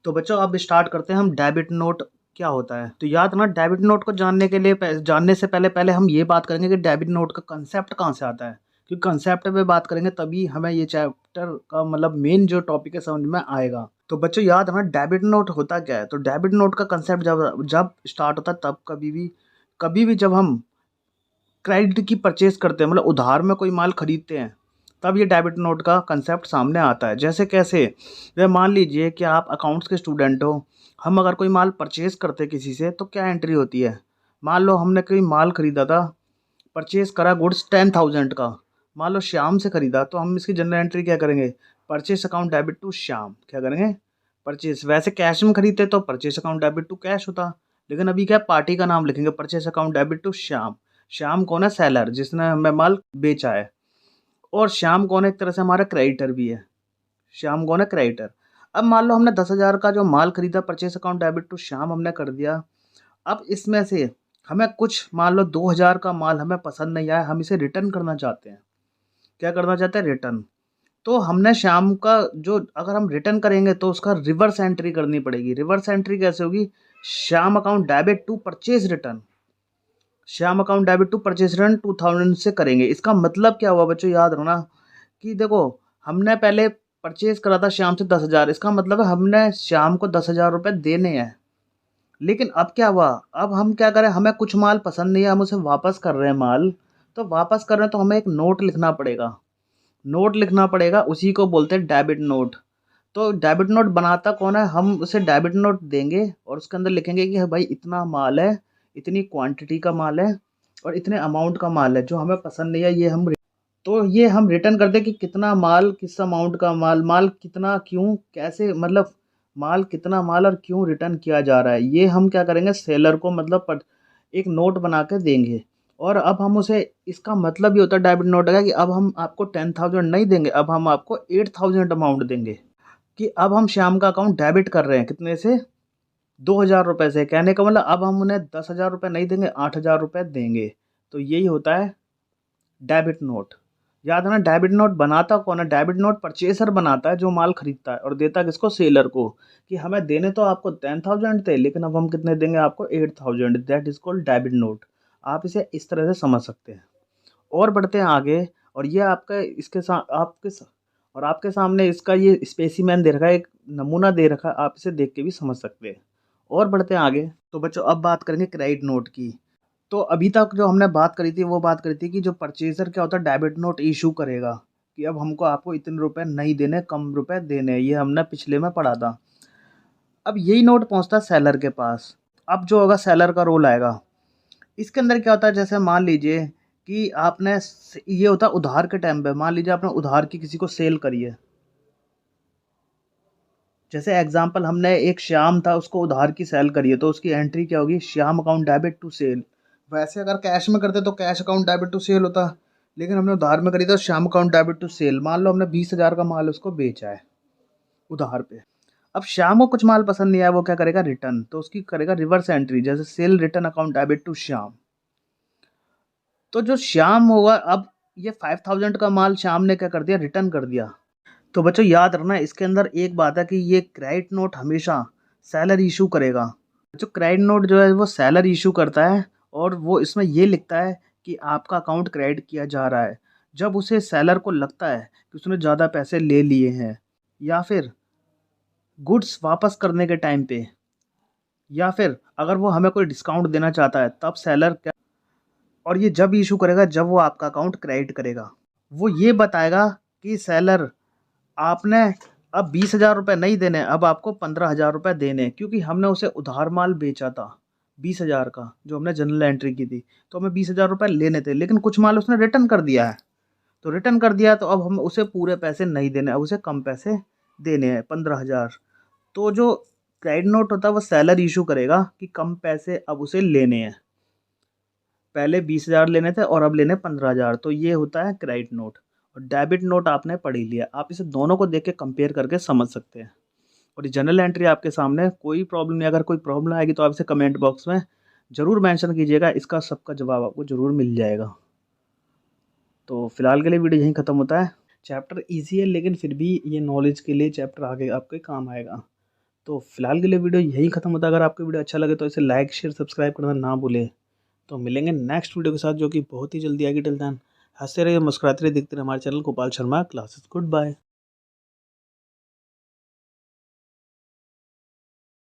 तो बच्चों अब स्टार्ट करते हैं हम डेबिट नोट क्या होता है। तो याद रखना डेबिट नोट को जानने के लिए जानने से पहले पहले हम ये बात करेंगे कि डेबिट नोट का कंसेप्ट कहाँ से आता है, क्योंकि कंसेप्ट पे बात करेंगे तभी हमें ये चैप्टर का मतलब मेन जो टॉपिक है समझ में आएगा। तो बच्चों याद रखना डेबिट नोट होता क्या है। तो डेबिट नोट का कंसेप्ट जब जब स्टार्ट होता है तब कभी भी जब हम क्रेडिट की परचेज करते हैं मतलब उधार में कोई माल खरीदते हैं तब ये डेबिट नोट का कंसेप्ट सामने आता है। जैसे कैसे, जैसे मान लीजिए कि आप अकाउंट्स के स्टूडेंट हो, हम अगर कोई माल परचेज करते हैं किसी से तो क्या एंट्री होती है। मान लो हमने कोई माल खरीदा था, परचेज करा गुड्स 10,000 का, मान लो श्याम से खरीदा, तो हम इसकी जनरल एंट्री क्या करेंगे, purchase account debit to Shyam, क्या करेंगे परचेज। वैसे कैश में खरीदते तो purchase account debit to cash होता, लेकिन अभी क्या पार्टी का नाम लिखेंगे purchase account debit to Shyam. Shyam कौन है, सेलर जिसने हमें माल बेचा है, और श्याम कौन है, एक तरह से हमारा क्रेडिटर भी है। श्याम कौन है, क्रेडिटर। अब मान लो हमने 10,000 का जो माल खरीदा, purchase account debit to Shyam हमने कर दिया। अब इसमें से हमें कुछ मान लो 2,000 का माल हमें पसंद नहीं आया, हम इसे रिटर्न करना चाहते हैं। क्या करना चाहते हैं, रिटर्न। तो हमने श्याम का जो अगर हम रिटर्न करेंगे तो उसका रिवर्स एंट्री करनी पड़ेगी। रिवर्स एंट्री कैसे होगी, Shyam account debit to purchase return, Shyam account debit to purchase return 2000 से करेंगे। इसका मतलब क्या हुआ बच्चों, याद रखना कि देखो हमने पहले परचेज करा था श्याम से 10,000, इसका मतलब है हमने श्याम को 10,000 रुपये देने हैं। लेकिन अब क्या हुआ, अब हम क्या करें, हमें कुछ माल पसंद नहीं है, हम उसे वापस कर रहे हैं माल। तो वापस कर रहे हैं तो हमें एक नोट लिखना पड़ेगा, नोट लिखना पड़ेगा, उसी को बोलते हैं डेबिट नोट। तो डेबिट नोट बनाता कौन है, हम उसे डेबिट नोट देंगे और उसके अंदर लिखेंगे कि भाई इतना माल है, इतनी क्वांटिटी का माल है और इतने अमाउंट का माल है जो हमें पसंद नहीं है, ये हम तो ये हम रिटर्न कर दें कि कितना माल, किस अमाउंट का माल, माल कितना, क्यों, कैसे, मतलब माल कितना, माल और क्यों रिटर्न किया जा रहा है, ये हम क्या करेंगे सेलर को मतलब एक नोट बना के देंगे। और अब हम उसे, इसका मतलब ये होता है डेबिट नोट का कि अब हम आपको 10,000 नहीं देंगे, अब हम आपको 8,000 अमाउंट देंगे। कि अब हम श्याम का अकाउंट डेबिट कर रहे हैं कितने से, 2,000 रुपये से। कहने का मतलब अब हम उन्हें 10,000 रुपये नहीं देंगे, 8,000 रुपये देंगे। तो यही होता है डेबिट नोट। याद है ना, डेबिट नोट बनाता कौन है, डेबिट नोट परचेसर बनाता है जो माल खरीदता है, और देता किसको, सेलर को। कि हमें देने तो आपको 10,000 थे लेकिन अब हम कितने देंगे आपको, 8,000, that is called debit note. आप इसे इस तरह से समझ सकते हैं। और बढ़ते हैं आगे, और ये आपका इसके साथ और आपके सामने इसका ये स्पेसिमेन दे रखा है, एक नमूना दे रखा है, आप इसे देख के भी समझ सकते हैं। और बढ़ते हैं आगे, तो बच्चों अब बात करेंगे क्रेडिट नोट की। तो अभी तक जो हमने बात करी थी वो बात करी थी कि जो परचेजर क्या होता है, डेबिट नोट इशू करेगा कि अब हमको आपको इतने रुपए नहीं देने, कम रुपए देने, ये हमने पिछले में पढ़ा था। अब यही नोट पहुंचता है सेलर के पास। अब जो होगा सेलर का रोल आएगा। इसके अंदर क्या होता है, जैसे मान लीजिए कि आपने ये होता है उधार के टाइम पे, मान लीजिए आपने उधार की किसी को सेल करी है। जैसे एग्जांपल हमने एक श्याम था, उसको उधार की सेल करी है, तो उसकी एंट्री क्या होगी, Shyam account debit to sale. वैसे अगर कैश में करते तो cash account debit to sale होता, लेकिन हमने उधार में करी तो Shyam account debit to sale. मान लो हमने 20,000 का माल उसको बेचा है उधार पे। अब श्याम को कुछ माल पसंद नहीं आया, वो क्या करेगा, रिटर्न, तो उसकी करेगा रिवर्स एंट्री, जैसे sale return account debit to Shyam. तो जो श्याम होगा, अब ये 5,000 का माल श्याम ने क्या कर दिया, रिटर्न कर दिया। तो बच्चों याद रखना इसके अंदर एक बात है कि ये क्रेडिट नोट हमेशा सेलर इशू करेगा। जो क्रेडिट नोट जो है वो सेलर इशू करता है, और वो इसमें ये लिखता है कि आपका अकाउंट क्रेडिट किया जा रहा है जब उसे सेलर को लगता है कि उसने ज़्यादा पैसे ले लिए हैं, या फिर गुड्स वापस करने के टाइम पे, या फिर अगर वो हमें कोई डिस्काउंट देना चाहता है तब सेलर क्या। और ये जब इशू करेगा जब वो आपका अकाउंट क्रेडिट करेगा। वो ये बताएगा कि सेलर, आपने अब 20,000 रुपये नहीं देने, अब आपको 15,000 रुपये देने, क्योंकि हमने उसे उधार माल बेचा था 20,000 का जो हमने जनरल एंट्री की थी, तो हमें 20,000 रुपये लेने थे, लेकिन कुछ माल उसने रिटर्न कर दिया है। तो रिटर्न कर दिया तो अब हम उसे पूरे पैसे नहीं देने, अब उसे कम पैसे देने हैं, 15,000। तो जो क्रेडिट नोट होता है वो सेलर इशू करेगा कि कम पैसे अब उसे लेने हैं, पहले 20,000 लेने थे और अब लेने 15,000। तो ये होता है क्रेडिट नोट। और डेबिट नोट आपने पढ़ ही लिया, आप इसे दोनों को देख के कंपेयर करके समझ सकते हैं। और ये जनरल एंट्री आपके सामने, कोई प्रॉब्लम नहीं, अगर कोई प्रॉब्लम आएगी तो आप इसे कमेंट बॉक्स में ज़रूर मेंशन कीजिएगा, इसका सबका जवाब आपको ज़रूर मिल जाएगा। तो फिलहाल के लिए वीडियो यहीं ख़त्म होता है। चैप्टर ईजी है लेकिन फिर भी ये नॉलेज के लिए चैप्टर आगे आपके काम आएगा। तो फिलहाल के लिए वीडियो यहीं ख़त्म होता है। अगर आपको वीडियो अच्छा लगे तो इसे लाइक शेयर सब्सक्राइब करना ना भूलें। तो मिलेंगे नेक्स्ट वीडियो के साथ जो कि बहुत ही जल्दी आएगी। टिल देन हंसते रहिए, मुस्कुराते रहिए, देखते रहिए हमारे channel Gopal Sharma classes. Good bye.